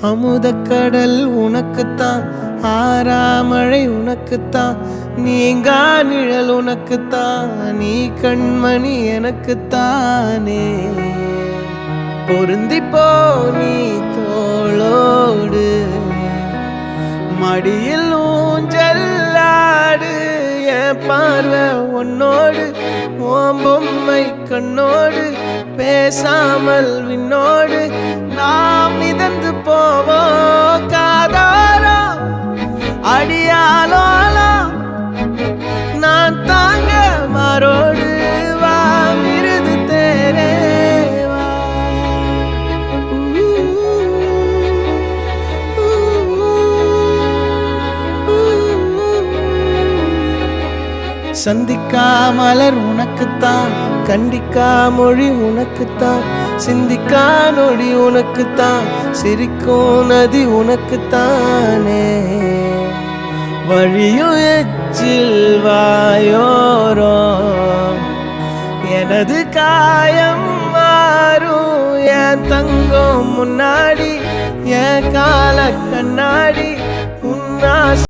அமுதக்கடல் உனக்குத்தான், ஆறாமழை உனக்குத்தான், நீங்கா நிழல் உனக்குத்தான், நீ கண்மணி எனக்குத்தானே. பொருந்திப்போ நீ தோளோடு, மடியில் ஊஞ்சல்லாடு, என் பார்வை உன்னோடு, ஓம் பொம்மை கண்ணோடு, பேசாமல் விண்ணோடு நாம் மிதந்து போவோம் காதாரோ அடியாலோலோ, நான் தாங்க மாறோடு வா மிருது தேரேவா. சந்திக்கா மலர் உனக்குத்தான், கண்டிக்கா மொழி உனக்குத்தான், சிந்திக்கா நொடி உனக்குத்தான், சிரிக்கும் நதி உனக்குத்தானே. வழியும் எச்சில் வாயோரோ எனது காயம் மாறும், என் தங்கம் முன்னாடி என் கால கண்ணாடி உன்னா